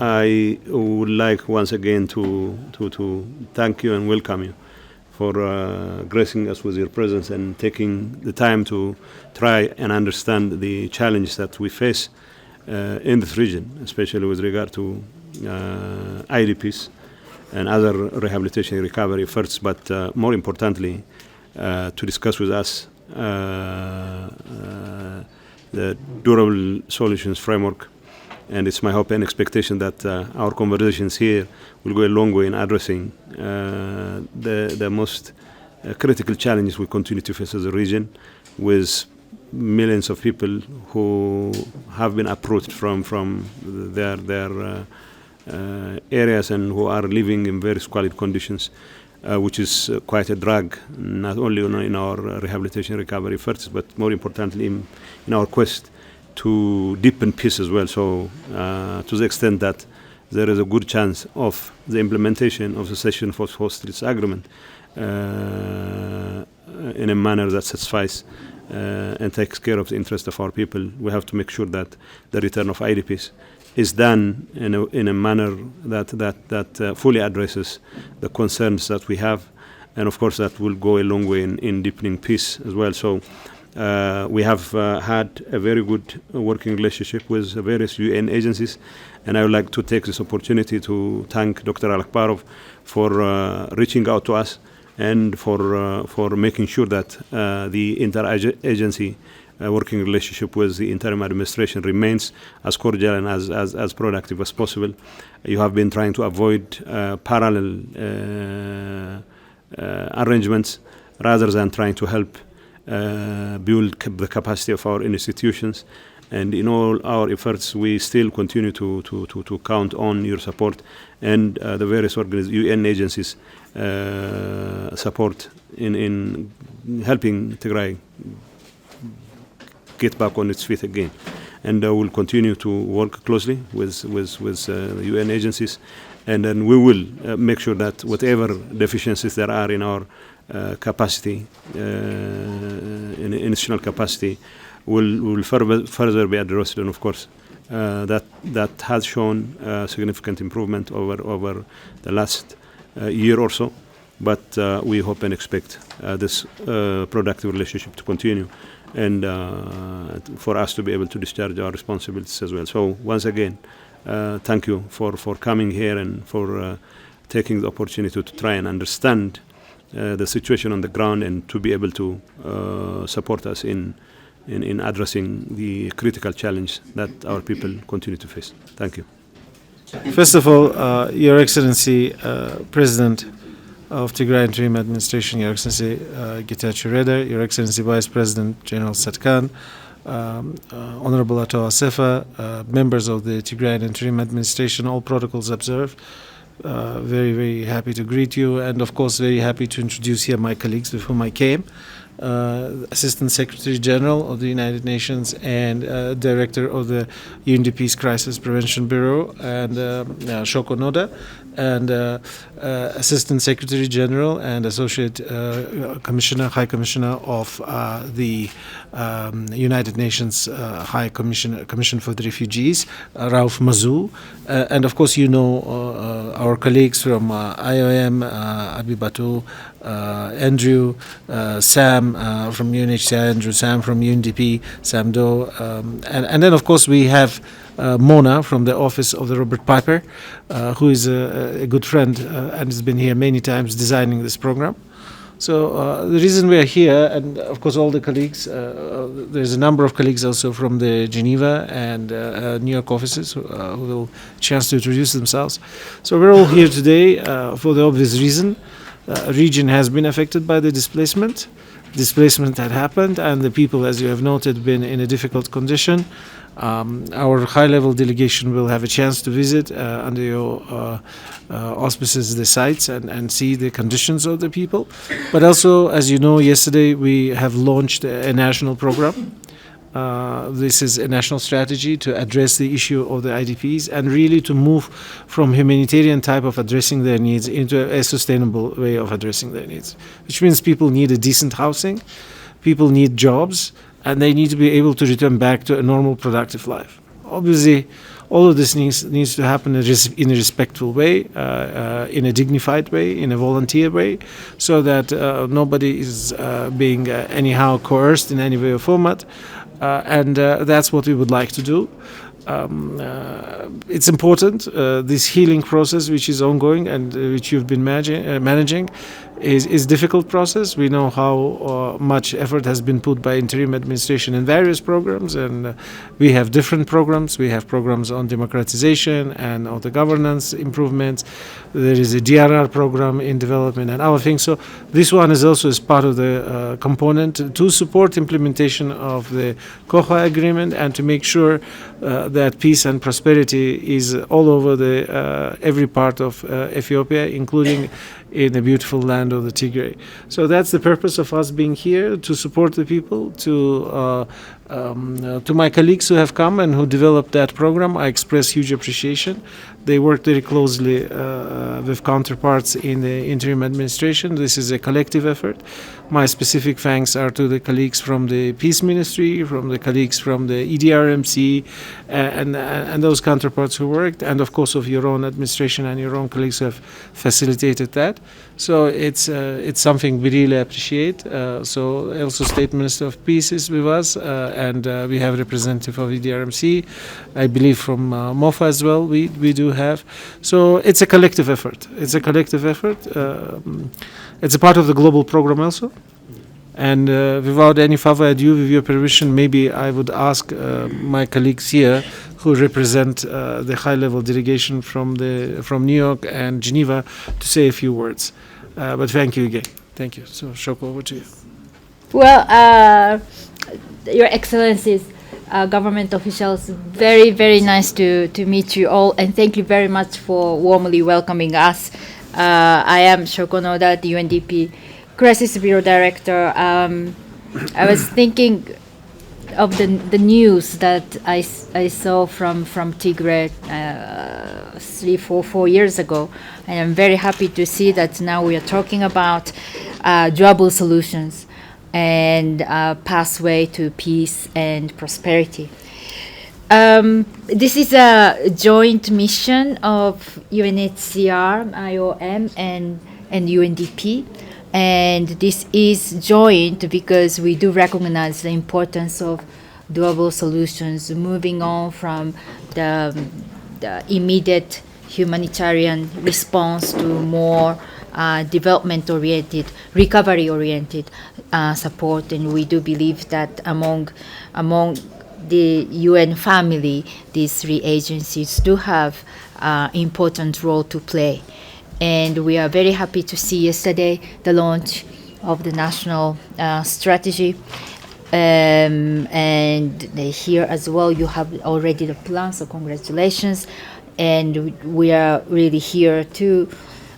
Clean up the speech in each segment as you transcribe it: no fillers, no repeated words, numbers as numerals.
I would like once again to thank you and welcome you for gracing us with your presence and taking the time to try and understand the challenge that we face in this region, especially with regard to IDPs and other rehabilitation and recovery efforts, but more importantly, to discuss with us the durable solutions framework. And it's my hope and expectation that our conversations here will go a long way in addressing the most critical challenges we continue to face as a region, with millions of people who have been uprooted from their areas and who are living in very squalid conditions, which is quite a drag, not only in our rehabilitation recovery efforts, but more importantly in our quest to deepen peace as well. So to the extent that there is a good chance of the implementation of the cessation of hostilities agreement in a manner that satisfies and takes care of the interest of our people, we have to make sure that the return of IDPs is done in a manner that fully addresses the concerns that we have, and of course that will go a long way in deepening peace as well. So we have had a very good working relationship with various UN agencies, and I would like to take this opportunity to thank Dr. Al-Akbarov for reaching out to us and for making sure that the interagency working relationship with the interim administration remains as cordial and as productive as possible. You have been trying to avoid parallel arrangements rather than trying to help build the capacity of our institutions. And in all our efforts, we still continue to count on your support and the various UN agencies' support in helping Tigray get back on its feet again. And we'll continue to work closely with the UN agencies, and then we will make sure that whatever deficiencies there are in our capacity, in institutional capacity, will further be addressed. And of course, that has shown significant improvement over the last year or so. But we hope and expect this productive relationship to continue, and for us to be able to discharge our responsibilities as well. So once again, thank you for coming here and for taking the opportunity to try and understand the situation on the ground and to be able to support us in addressing the critical challenge that our people continue to face. Thank you. First of all, Your Excellency, President of Tigray Interim Administration, Your Excellency Getachew, Your Excellency Vice President General Satkan, Honorable Ato Asefa, members of the Tigray Interim Administration, all protocols observed. Very, very happy to greet you, and of course very happy to introduce here my colleagues with whom I came. Assistant Secretary General of the United Nations and Director of the UNDP's Crisis Prevention Bureau, and Shoko Noda, and Assistant Secretary General and Associate High Commissioner of the United Nations High Commission for the Refugees, Rauf Mazou, and of course you know our colleagues from IOM, Abibatu, Andrew, Sam from UNHCR, Andrew Sam from UNDP, Sam Do, and then of course we have Mona from the office of the Robert Piper, who is a good friend and has been here many times designing this program. So the reason we are here, and of course all the colleagues, there's a number of colleagues also from the Geneva and New York offices who will chance to introduce themselves. So we're all here today for the obvious reason. Region has been affected by the displacement. Displacement had happened, and the people, as you have noted, been in a difficult condition. Our high-level delegation will have a chance to visit under your auspices the sites and see the conditions of the people. But also, as you know, yesterday we have launched a national program. This is a national strategy to address the issue of the IDPs and really to move from humanitarian type of addressing their needs into a sustainable way of addressing their needs, which means people need a decent housing, people need jobs, and they need to be able to return back to a normal productive life. Obviously, all of this needs to happen in a respectful way, in a dignified way, in a volunteer way, so that nobody is being anyhow coerced in any way or format. And that's what we would like to do. It's important, this healing process which is ongoing and which you've been managing is difficult process. We know how much effort has been put by interim administration in various programs, and we have different programs. We have programs on democratization and on the governance improvements. There is a DRR program in development and other things. So this one is also as part of the component to support implementation of the Koha agreement and to make sure that peace and prosperity is all over the every part of Ethiopia, including in the beautiful land of the Tigray. So that's the purpose of us being here, to support the people. To my colleagues who have come and who developed that program, I express huge appreciation. They worked very closely with counterparts in the interim administration. This is a collective effort. My specific thanks are to the colleagues from the Peace Ministry, from the colleagues from the EDRMC, and those counterparts who worked, and of course of your own administration and your own colleagues who have facilitated that. So it's something we really appreciate. So also State Minister of Peace is with us, and we have a representative of EDRMC. I believe from MOFA as well we do have. So it's a collective effort. It's a collective effort. It's a part of the global program also. And without any further ado, with your permission, maybe I would ask my colleagues here who represent the high-level delegation from New York and Geneva to say a few words. But thank you again. Thank you. So, Shoko, over to you. Well, Your Excellencies, government officials, very, very nice to meet you all, and thank you very much for warmly welcoming us. I am Shoko Noda, the UNDP Crisis Bureau Director. I was thinking of the news that I saw from Tigray 4 years ago, and I'm very happy to see that now we are talking about durable solutions and pathway to peace and prosperity. This is a joint mission of UNHCR, IOM, and UNDP. And this is joint because we do recognize the importance of durable solutions, moving on from the immediate humanitarian response to more development-oriented, recovery-oriented support. And we do believe that among the UN family, these three agencies do have important role to play. And we are very happy to see yesterday the launch of the national strategy. And here as well, you have already the plan, so congratulations. And we are really here to,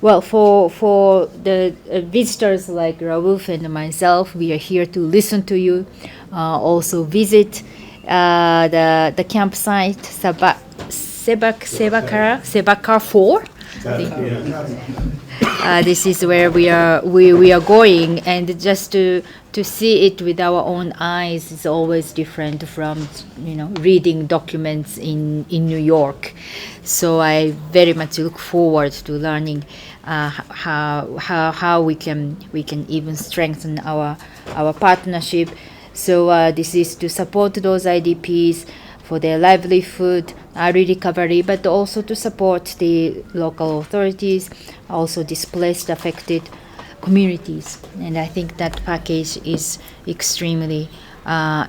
well, for the visitors like Raouf and myself, we are here to listen to you, also visit the campsite, Sebakar 4. This is where we are going, and just to see it with our own eyes is always different from reading documents in New York. So I very much look forward to learning how we can even strengthen our partnership. So this is to support those IDPs for their livelihood, early recovery, but also to support the local authorities, also displaced, affected communities. And I think that package is extremely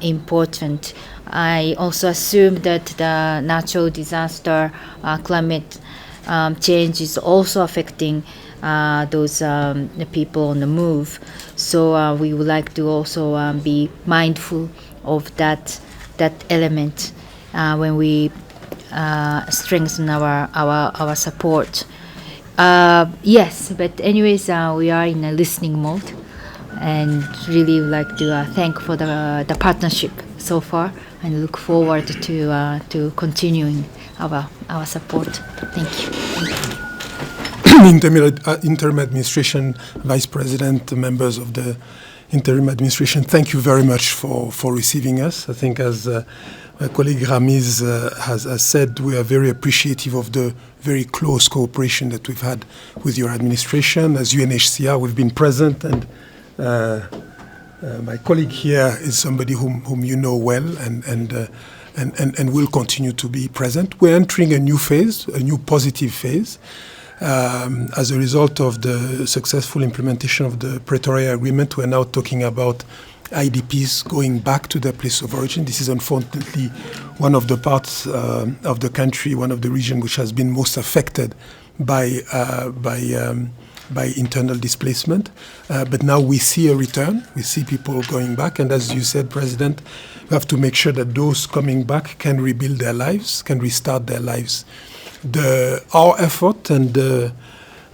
important. I also assume that the natural disaster, climate change is also affecting those people on the move. So we would like to also be mindful of that element when we strengthen our support. Yes, but anyways, we are in a listening mode, and really would like to thank for the partnership so far, and look forward to continuing our support. Thank you. Interim Administration Vice President, members of the Interim Administration, thank you very much for receiving us. I think as my colleague Ramiz has said, we are very appreciative of the very close cooperation that we've had with your administration. As UNHCR, we've been present, and my colleague here is somebody whom you know well, and will continue to be present. We're entering a new phase, a new positive phase, as a result of the successful implementation of the Pretoria Agreement. We're now talking about IDPs going back to their place of origin. This is unfortunately one of the parts of the country, one of the regions which has been most affected by internal displacement. But now we see a return. We see people going back. And as you said, President, we have to make sure that those coming back can rebuild their lives, can restart their lives. Our effort and the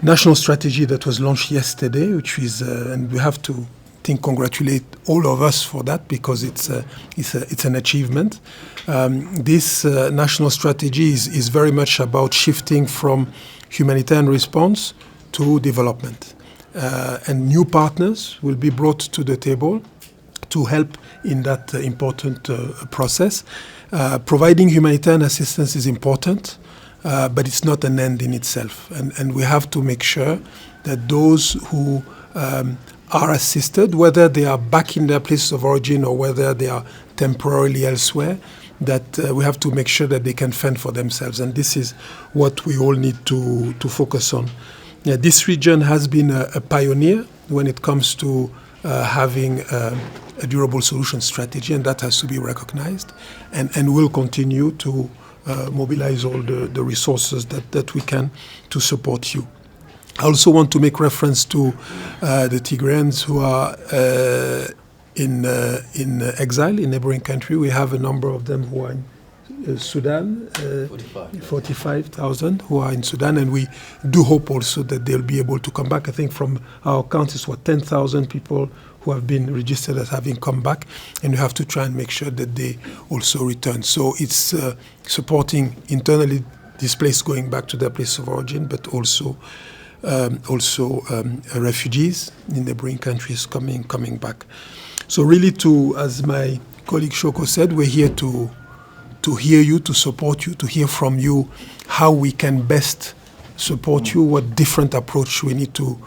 national strategy that was launched yesterday, which is, and we have to congratulate all of us for that, because it's an achievement. This national strategy is very much about shifting from humanitarian response to development. And new partners will be brought to the table to help in that important process. Providing humanitarian assistance is important, but it's not an end in itself. And we have to make sure that those who are assisted, whether they are back in their places of origin or whether they are temporarily elsewhere, that we have to make sure that they can fend for themselves. And this is what we all need to focus on. This region has been a pioneer when it comes to having a durable solution strategy, and that has to be recognized, and will continue to mobilize all the resources that we can to support you. I also want to make reference to the Tigrayans who are in exile in neighboring country. We have a number of them who are in Sudan, 45,000 who are in Sudan, and we do hope also that they'll be able to come back. I think from our count it's 10,000 people who have been registered as having come back, and we have to try and make sure that they also return. So it's supporting internally displaced going back to their place of origin, but also refugees in neighboring countries coming back. So really, as my colleague Shoko said, we're here to hear you, to support you, to hear from you how we can best support you, what different approach we need to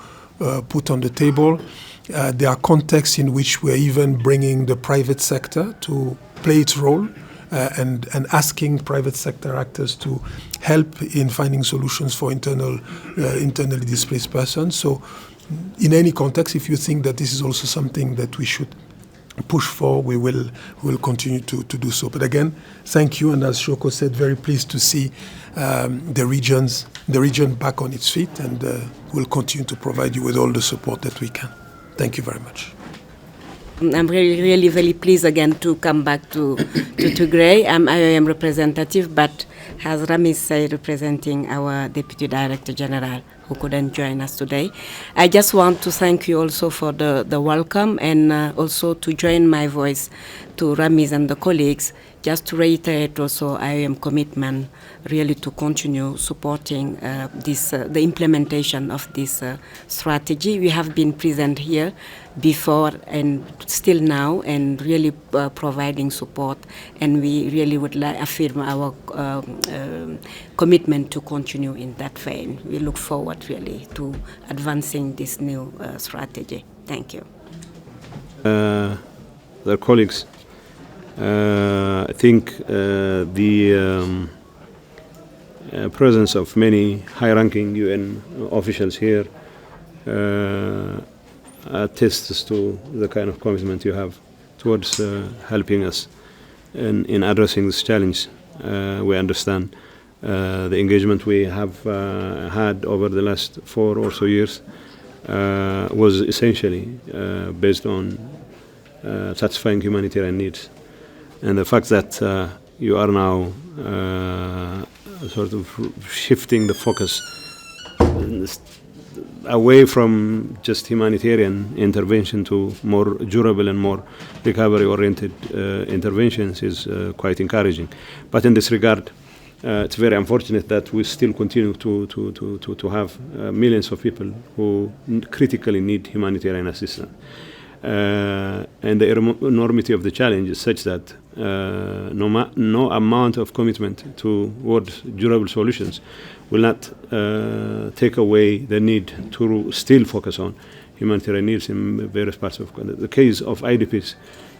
put on the table. There are contexts in which we're even bringing the private sector to play its role, and asking private sector actors to help in finding solutions for internally displaced persons. So in any context, if you think that this is also something that we should push for, we will continue to do so. But again, thank you, and as Shoko said, very pleased to see the region back on its feet, and we'll continue to provide you with all the support that we can. Thank you very much. I'm really very pleased again to come back to Tigray. I'm IOM representative, but as Ramiz said, representing our Deputy Director General, who couldn't join us today. I just want to thank you also for the welcome, and also to join my voice to Ramiz and the colleagues, just to reiterate also IOM commitment really to continue supporting the implementation of this strategy. We have been present here before and still now, and really providing support, and we really would affirm our commitment to continue in that vein. We look forward really to advancing this new strategy. Thank you. Their colleagues, I think the presence of many high-ranking UN officials here attests to the kind of commitment you have towards helping us in addressing this challenge. We understand the engagement we have had over the last 4 or so years was essentially based on satisfying humanitarian needs. And the fact that you are now sort of shifting the focus away from just humanitarian intervention to more durable and more recovery-oriented interventions is quite encouraging. But in this regard, it's very unfortunate that we still continue to have millions of people who critically need humanitarian assistance. And the enormity of the challenge is such that no amount of commitment towards durable solutions will not take away the need to still focus on humanitarian needs in various parts of the case of IDPs.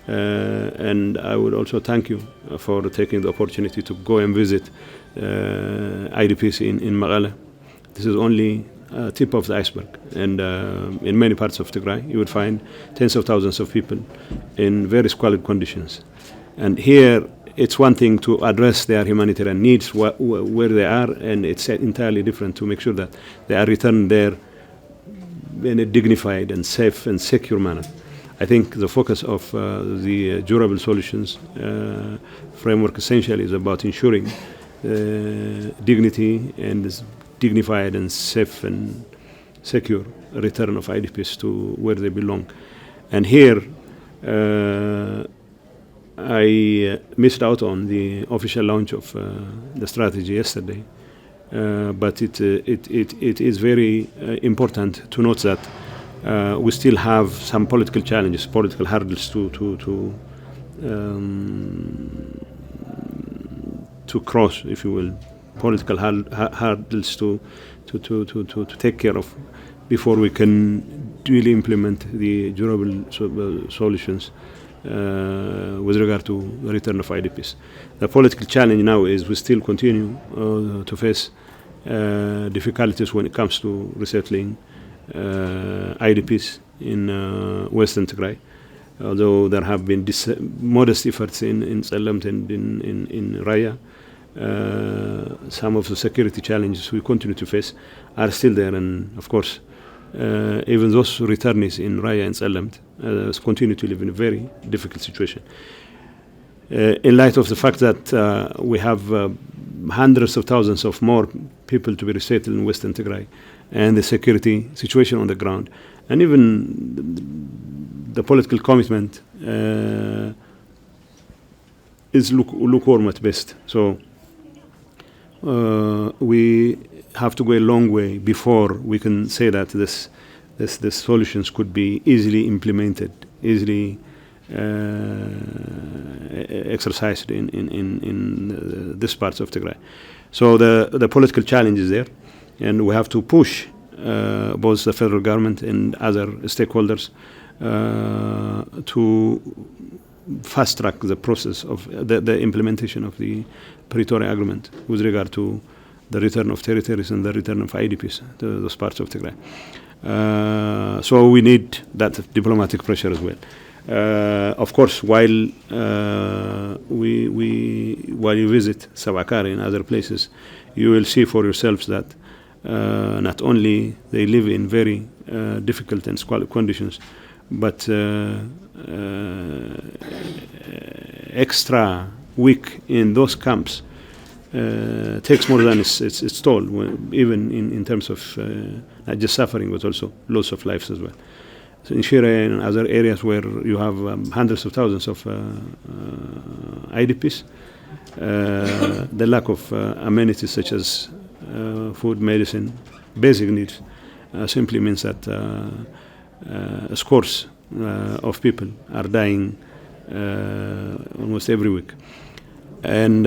And I would also thank you for taking the opportunity to go and visit IDPs in Magala. This is only tip of the iceberg, and in many parts of Tigray you would find tens of thousands of people in very squalid conditions. And here it's one thing to address their humanitarian needs where they are, and it's entirely different to make sure that they are returned there in a dignified and safe and secure manner. I think the focus of the durable solutions framework essentially is about ensuring dignity and dignified and safe and secure return of IDPs to where they belong. And here, I missed out on the official launch of the strategy yesterday, but it is very important to note that we still have some political challenges, political hurdles to cross, if you will. Political hurdles to take care of before we can really implement the durable solutions with regard to the return of IDPs. The political challenge now is we still continue to face difficulties when it comes to resettling IDPs in Western Tigray, although there have been modest efforts in Tsellemt and in Raya. Some of the security challenges we continue to face are still there, and of course even those returnees in Raya and Tsellemt continue to live in a very difficult situation. In light of the fact that we have hundreds of thousands of more people to be resettled in Western Tigray, and the security situation on the ground, and even the political commitment is lukewarm at best. So we have to go a long way before we can say that this solutions could be easily implemented, easily exercised in this parts of Tigray. So the political challenge is there, and we have to push both the federal government and other stakeholders to fast track the process of the implementation of the Pretoria Agreement with regard to the return of territories and the return of IDPs to those parts of Tigray. So we need that diplomatic pressure as well. Of course, while you visit Sabakari and other places, you will see for yourselves that not only they live in very difficult and squalid conditions, but extra week in those camps takes more than its toll, even in terms of not just suffering but also loss of lives as well. So in Shire and other areas where you have hundreds of thousands of IDPs, the lack of amenities such as food, medicine, basic needs simply means that scores of people are dying almost every week. And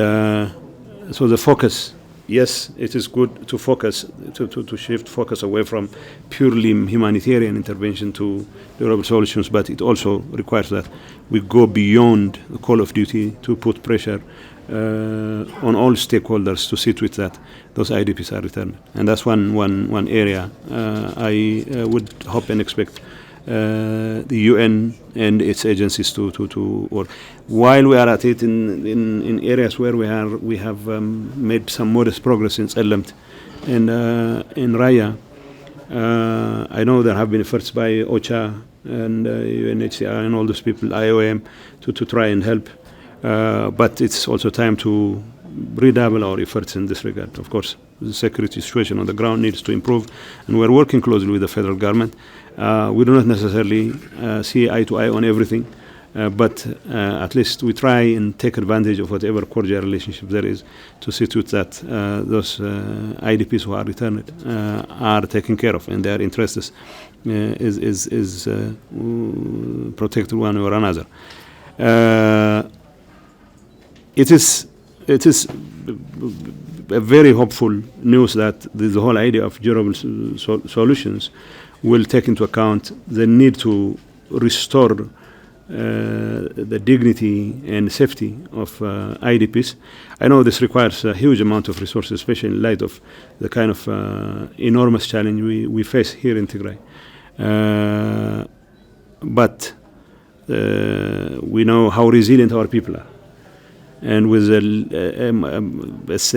so the focus, yes, it is good to focus, to shift focus away from purely humanitarian intervention to durable solutions, but it also requires that we go beyond the call of duty to put pressure on all stakeholders to see to it that those IDPs are returned. And that's one area I would hope and expect the UN and its agencies to work. While we are at it in areas where we have made some modest progress in Tsellemt and in Raya, I know there have been efforts by OCHA and UNHCR and all those people, IOM, to try and help. But it's also time to redouble our efforts in this regard. Of course, the security situation on the ground needs to improve, and we're working closely with the federal government. We do not necessarily see eye to eye on everything, But at least we try and take advantage of whatever cordial relationship there is to see to it that those IDPs who are returned are taken care of and their interests is protected one or another. It is a very hopeful news that the whole idea of durable solutions will take into account the need to restore the dignity and safety of IDPs. I know this requires a huge amount of resources, especially in light of the kind of enormous challenge we face here in Tigray. But we know how resilient our people are. And with a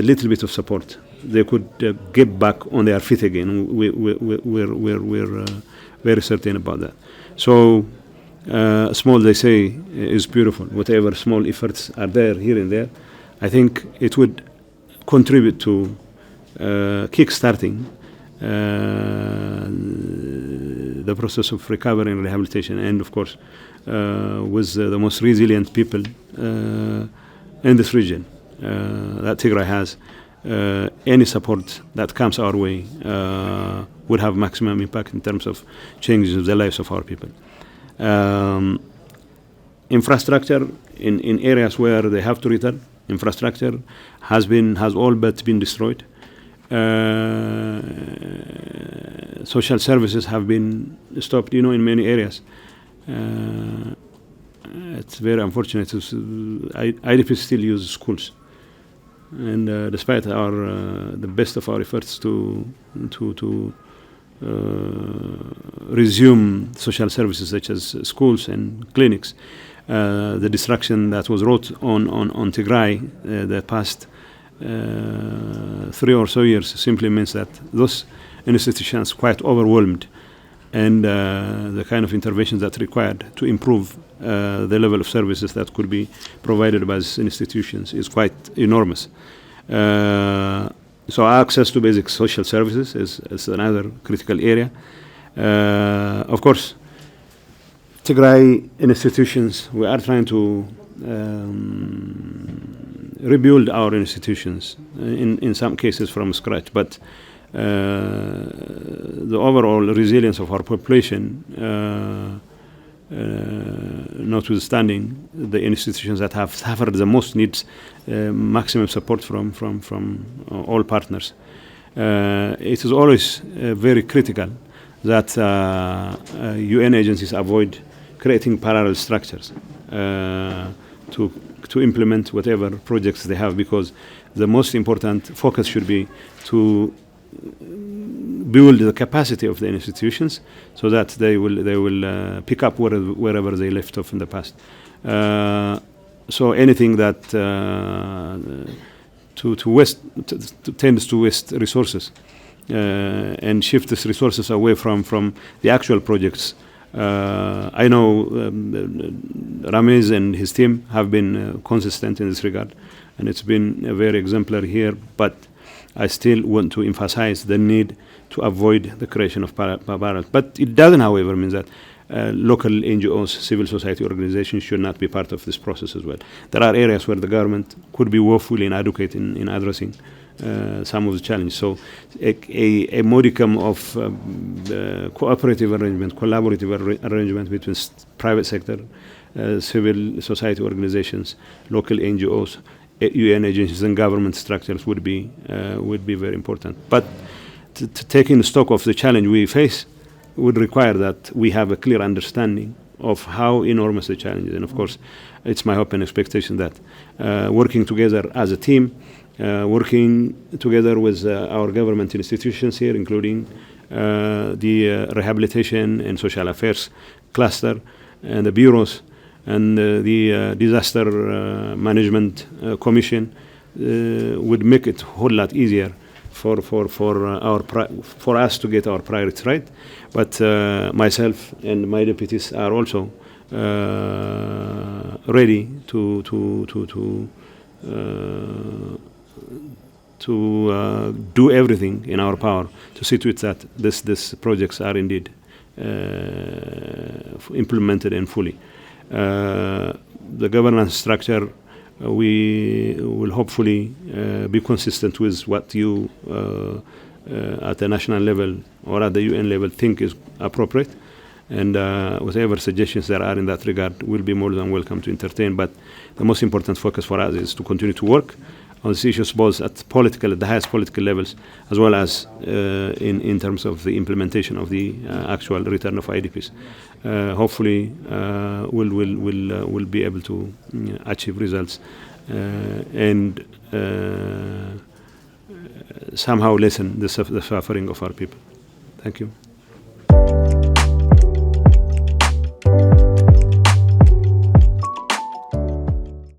little bit of support, they could get back on their feet again. We're very certain about that. So small, they say, is beautiful. Whatever small efforts are there, here and there, I think it would contribute to kick-starting the process of recovery and rehabilitation, and of course, with the most resilient people in this region that Tigray has, any support that comes our way would have maximum impact in terms of changing the lives of our people. Infrastructure in areas where they have to return, infrastructure has all but been destroyed. Social services have been stopped, in many areas. It's very unfortunate. IDPs still use schools, and despite the best of our efforts to resume social services such as schools and clinics, the destruction that was wrought on Tigray the past 3 or so years simply means that those institutions quite overwhelmed, and the kind of interventions that required to improve the level of services that could be provided by these institutions is quite enormous. So access to basic social services is another critical area. Of course, Tigray institutions, we are trying to rebuild our institutions in some cases from scratch, but the overall resilience of our population, notwithstanding the institutions that have suffered the most, needs maximum support from all partners. It is always very critical that UN agencies avoid creating parallel structures to implement whatever projects they have, because the most important focus should be to build the capacity of the institutions so that they will pick up wherever they left off in the past. So anything that tends to waste resources and shift these resources away from the actual projects. I know Ramez and his team have been consistent in this regard, and it's been very exemplary here, but I still want to emphasize the need to avoid the creation of parallels. But it doesn't, however, mean that local NGOs, civil society organizations should not be part of this process as well. There are areas where the government could be woefully inadequate in addressing some of the challenges. So a modicum of cooperative arrangement, collaborative arrangement between private sector, civil society organizations, local NGOs, UN agencies and government structures would be very important. But taking stock of the challenge we face would require that we have a clear understanding of how enormous the challenge is. And of course, it's my hope and expectation that working together as a team, working together with our government institutions here, including the Rehabilitation and Social Affairs cluster and the bureaus, and the Disaster Management Commission would make it a whole lot easier for us to get our priorities right. But myself and my deputies are also ready to do everything in our power to see to it that these projects are indeed implemented and fully. The governance structure, we will hopefully be consistent with what you at the national level or at the UN level think is appropriate. And whatever suggestions there are in that regard will be more than welcome to entertain. But the most important focus for us is to continue to work on these issues both at the highest political levels, as well as in terms of the implementation of the actual return of IDPs. Hopefully, we'll be able to achieve results and somehow lessen the suffering of our people. Thank you.